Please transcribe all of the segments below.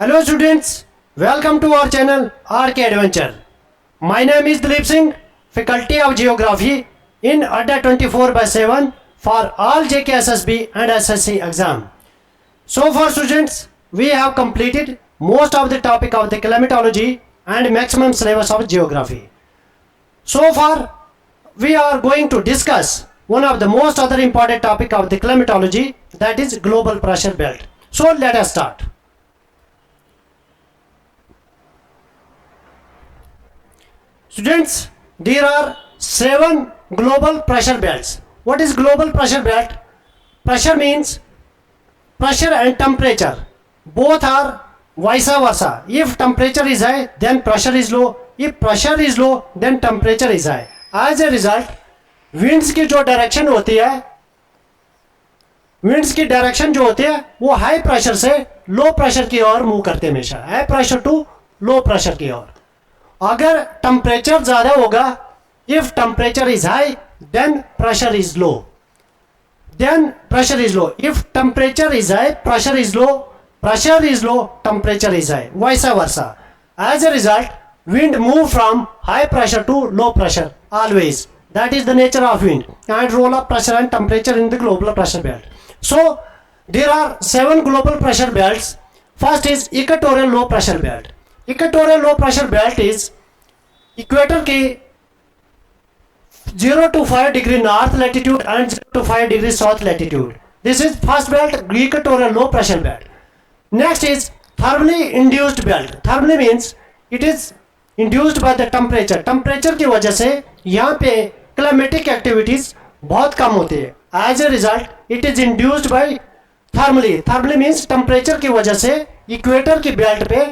Hello students, welcome to our channel RK Adventure. My name is Dilip Singh, Faculty of Geography in Adda 24/7 for all JK SSB and SSC exam. So far students, we have completed most of the topic of the climatology and maximum syllabus of geography. So far, we are going to discuss one of the most other important topic of the climatology, that is global pressure belt. So let us start. Students, there are 7 global pressure belts. What is global pressure belt? Pressure means pressure and temperature. Both are vice versa. If temperature is high, then pressure is low. If pressure is low, then temperature is high. As a result, winds की जो direction होती है, winds की direction जो होती है वो high pressure से लो प्रेशर की ओर मूव करते हैं हमेशा, high pressure to low pressure की ओर. अगर टेम्परेचर ज्यादा होगा, if temperature is high then pressure is low, if temperature is high pressure is low, temperature is high, vice versa. As a result wind move from high pressure to low pressure always. That is the nature of wind and role of pressure and temperature in the global pressure belt. So there are 7 global pressure belts. First is equatorial low pressure belt. Equatorial low pressure belt is equator की 0 to 5 degree north latitude and 0 to 5 degree south latitude. This is first belt, equatorial low pressure belt. Next is thermally induced belt. Thermally means it is induced by the temperature. Temperature की वजह से यहाँ पे climatic activities बहुत कम होती है. As a result it is induced by thermally. Thermally means temperature की वजह से इक्वेटर की बेल्ट पे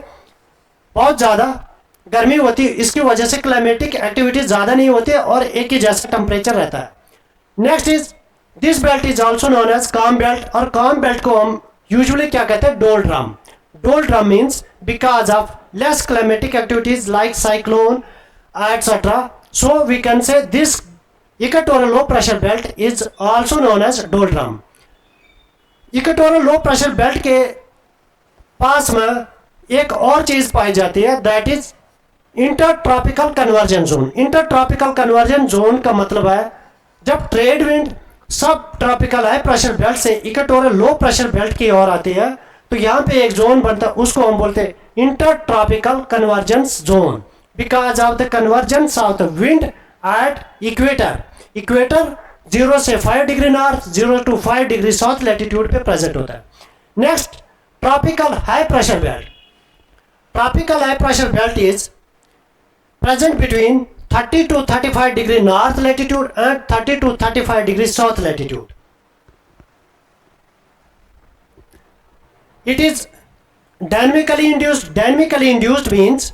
बहुत ज़्यादा गर्मी होती है, इसकी वजह से क्लाइमेटिक एक्टिविटीज ज़्यादा नहीं होती है और एक ही जैसा टेम्परेचर रहता है. Next is this belt is also known as calm belt. और काम बेल्ट को हम यूजुअली क्या कहते हैं? डोल ड्रम. डोल drum means because of less climatic activities like cyclone etc. So we can say this equatorial low pressure belt is also known as doldrum. Equatorial low pressure belt के पास में एक और चीज पाई जाती है, that is intertropical convergence zone. Intertropical convergence zone का मतलब है जब ट्रेड विंड सब ट्रॉपिकल हाई प्रेशर बेल्ट से इक्वेटोरियल लो प्रेशर बेल्ट की ओर आती है, तो यहाँ पे एक जोन बनता है, उसको हम बोलते हैं intertropical convergence zone, because of the convergence of the wind at equator. Equator 0 से 5 degree north, 0 to 5 degree south latitude पे प्रेजेंट होता है. Next, tropical high pressure belt. Tropical high pressure belt is present between 30 to 35 degree north latitude and 30 to 35 degree south latitude. It is dynamically induced. Dynamically induced means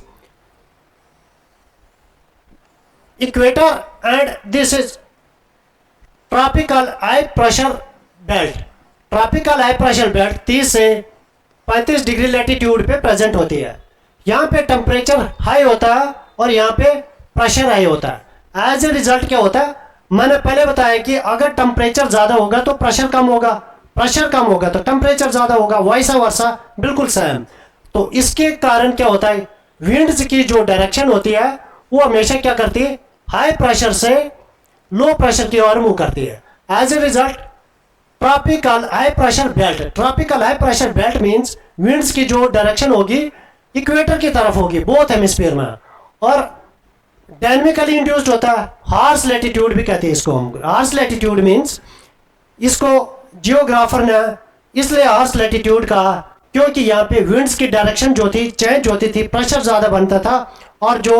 equator and this is tropical high pressure belt. Tropical high pressure belt 30 से 35 degree latitude पे present होती है. यहाँ पे temperature high होता है और यहाँ पे प्रेशर हाई होता है. एज ए रिजल्ट क्या होता है? मैंने पहले बताया कि अगर टेम्परेचर ज़्यादा होगा तो प्रेशर कम होगा, प्रेशर कम होगा तो टेम्परेचर ज़्यादा होगा, वाइस वर्सा, बिल्कुल सेम. तो इसके कारण क्या होता है? विंड्स की जो डायरेक्शन होती है वो हमेशा क्या करती है? हाई प्रेशर से लो प्रेशर की ओर मूव करती है. As a result tropical high pressure belt. Tropical high pressure belt means winds की जो डायरेक्शन होगी इक्वेटर की तरफ होगी, बोथ हेमिस्फीयर में, और डायनेमिकली इंड्यूस्ड होता है. हार्श लैटिट्यूड भी कहते हैं इसको हम. हार्श लैटिट्यूड मीन्स इसको जियोग्राफर ने इसलिए हार्श लैटिट्यूड कहा क्योंकि यहाँ पे विंड्स की डायरेक्शन जो थी चेंज होती थी, प्रेशर ज़्यादा बनता था और जो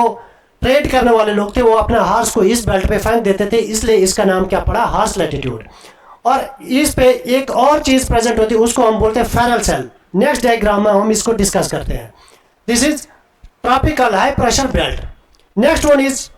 ट्रेड करने वाले लोग थे वो अपना हार्स को इस बेल्ट पे फेंक देते थे, इसलिए इसका नाम क्या पड़ा? Harsh latitude. और इस पे एक और चीज़ प्रेजेंट होती है, उसको हम बोलते हैं फेरल सेल. नेक्स्ट डायग्राम में हम इसको डिस्कस करते हैं. This is tropical high pressure belt. Next one is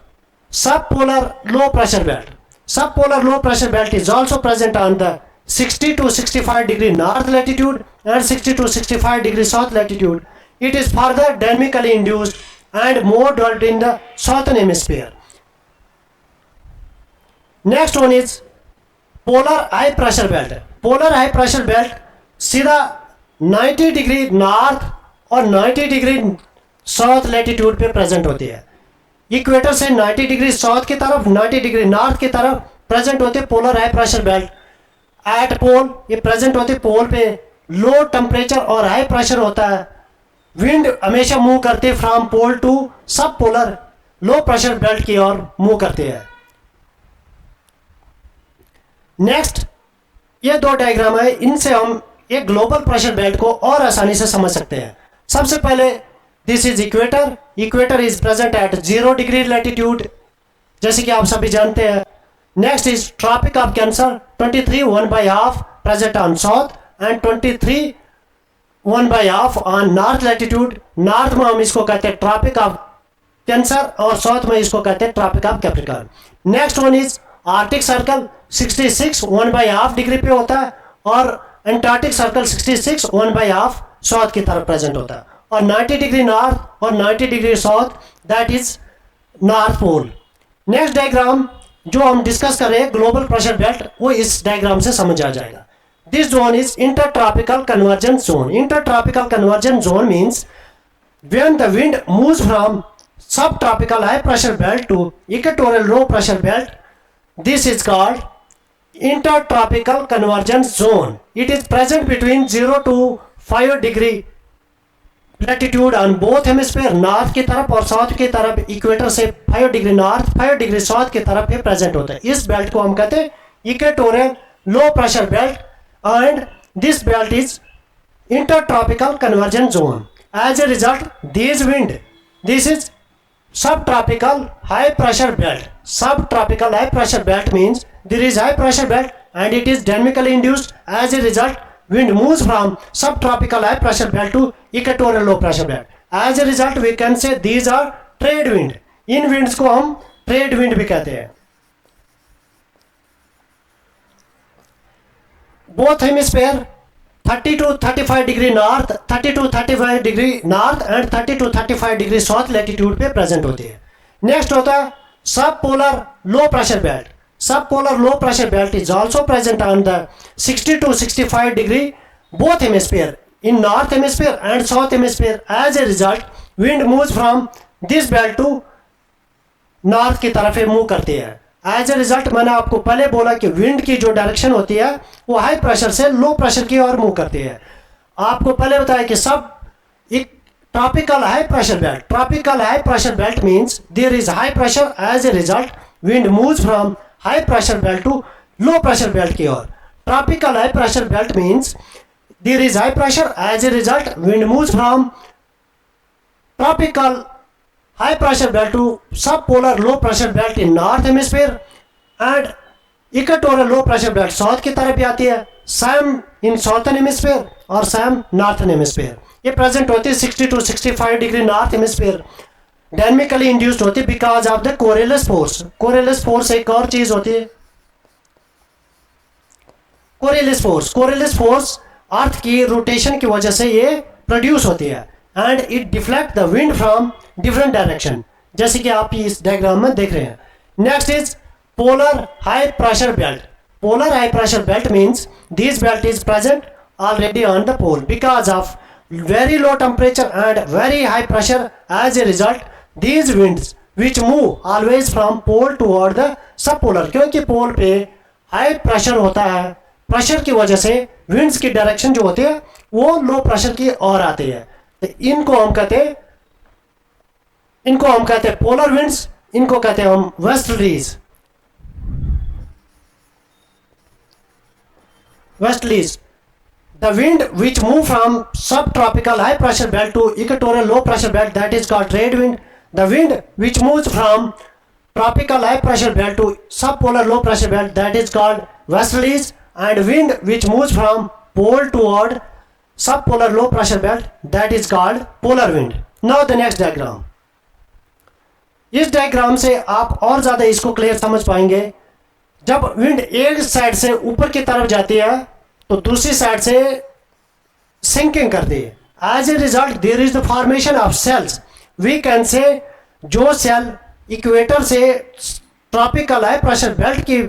सब polar low pressure belt. Sub polar low pressure belt is also present on the 60 to 65 degree north latitude and 60 to 65 degree south latitude. It is further dynamically induced and more developed in the southern hemisphere. Next one is polar high pressure belt. Polar high pressure belt सीधा 90 degree north और 90 degree south latitude पे present होती है। Equator से 90 degree south की तरफ, 90 degree north की तरफ प्रेजेंट होते polar high pressure belt. At pole ये प्रेजेंट होते पोल पे, लो टेम्परेचर और हाई प्रेशर होता है। विंड हमेशा मूव करते from pole to sub polar low pressure belt की ओर मूव करते हैं। नेक्स्ट ये दो डायग्राम है, इनसे हम एक ग्लोबल प्रेशर बेल्ट को और आसानी से समझ सकते हैं। सबसे पहले this is equator. Equator is present at 0 degree latitude, जैसे कि आप सभी जानते हैं। नेक्स्ट इज tropic of cancer, 23 1/2 present on south and 23 1/2 on north latitude. नॉर्थ में हम इसको कहते हैं ट्रॉपिक ऑफ कैंसर और साउथ में इसको कहते हैं tropic of Capricorn. Next one is arctic circle, 66 1/2 degree पे होता है और एंटार्क्टिक सर्कल 66 1/2 साउथ की तरफ प्रेजेंट होता है। और 90 डिग्री नॉर्थ और 90 degree south, that is north pole. Next diagram जो हम डिस्कस कर रहे हैं ग्लोबल प्रेशर बेल्ट, वो इस डायग्राम से समझ आ जाएगा। This zone is intertropical convergence zone. Intertropical convergence zone means when the wind moves from subtropical high pressure belt to equatorial low pressure belt, this is called intertropical convergence zone. It is present between 0 to 5 degree latitude on both hemisphere, north की तरफ और south की तरफ। Equator से 5 degree north 5 degree south की तरफ ये present होता है। इस बेल्ट को हम कहते हैं equatorial low pressure belt and this belt is intertropical convergence zone. As a result, this is subtropical high pressure belt. Subtropical high pressure belt means there is high pressure belt and it is dynamically induced. As a result, wind moves from subtropical high pressure belt to equatorial low pressure belt. As a result, we can say these are trade wind. In winds को हम trade wind भी कहते हैं। Both hemisphere 30 to 35 degree north, 30 to 35 degree north and 30 to 35 degree south latitude पे present होती है। Next होता है sub polar low pressure belt. Sub polar low pressure belt is also present on the 60 to 65 degree both hemisphere in north hemisphere and south hemisphere. As a result wind moves from this belt to north की तरफ move करती है। As a result मैंने आपको पहले बोला कि wind की जो डायरेक्शन होती है वो हाई प्रेशर से लो प्रेशर की ओर मूव करती है। आपको पहले बताया कि सब एक tropical high pressure belt. Tropical high pressure belt means there is high pressure, as a result wind moves from high pressure belt to low pressure belt की ओर। Tropical high pressure belt means there is high pressure, as a result wind moves from tropical high pressure belt to subpolar low pressure belt in north hemisphere and equatorial low pressure belt south की तरफ भी आती है। same in southern hemisphere और same northern hemisphere। ये present होती है 60 to 65 degree north hemisphere। dynamically induced होती है because of the Coriolis force। Coriolis force एक और चीज होती है। Coriolis force अर्थ की रोटेशन की वजह से ये प्रोड्यूस होती है and it deflect the wind from different direction, जैसे कि आप इस डायग्राम में देख रहे हैं। Next is polar high pressure belt. Polar high pressure belt means this belt is present already on the pole because of very low temperature and very high pressure. As a result, these winds which move always from pole toward the subpolar, क्योंकि पोल पे high pressure होता है, pressure की वजह से winds की direction जो होती है वो लो प्रेशर की ओर आती है। तो इनको हम कहते हैं पोलर विंड्स, इनको कहते हैं हम westerlies. The wind which move from subtropical high pressure belt to equatorial low pressure belt, that is called trade wind. The wind which moves from tropical high pressure belt to subpolar low pressure belt, that is called westerlies. And wind which moves from pole toward subpolar low pressure belt, that is called polar wind. Now the next diagram. इस diagram से आप और ज्यादा इसको clear समझ पाएंगे। जब wind एक साइड से ऊपर की तरफ जाती है तो दूसरी साइड से सिंकिंग करती है। As a result there is the formation of cells. We can say जो सेल इक्वेटर से ट्रॉपिकल हाई प्रेशर बेल्ट की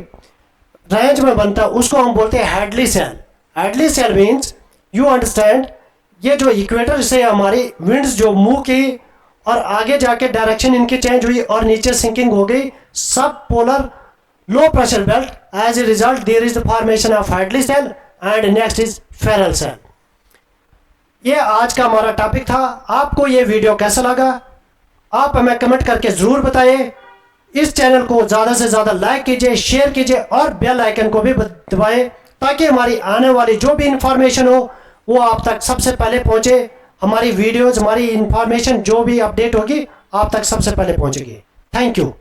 रेंज में बनता है उसको हम बोलते हैं Hadley cell. Hadley cell means you understand ये जो इक्वेटर से हमारी विंड्स जो मूव की और आगे जाके डायरेक्शन इनकी चेंज हुई और नीचे सिंकिंग हो गई, sub polar low pressure belt, as a result there is the formation of Hartley cell and next is Ferrel cell. ये आज का हमारा टॉपिक था। आपको ये वीडियो कैसा लगा आप हमें कमेंट करके ज़रूर बताइए। इस चैनल को ज़्यादा से ज़्यादा लाइक कीजिए, शेयर कीजिए और बेल आइकन को भी दबाएं ताकि हमारी आने वाली जो भी इंफॉर्मेशन हो वो आप तक सबसे पहले पहुंचे। हमारी वीडियोस, हमारी इंफॉर्मेशन जो भी अपडेट होगी आप तक सबसे पहले पहुंचेगी। Thank you.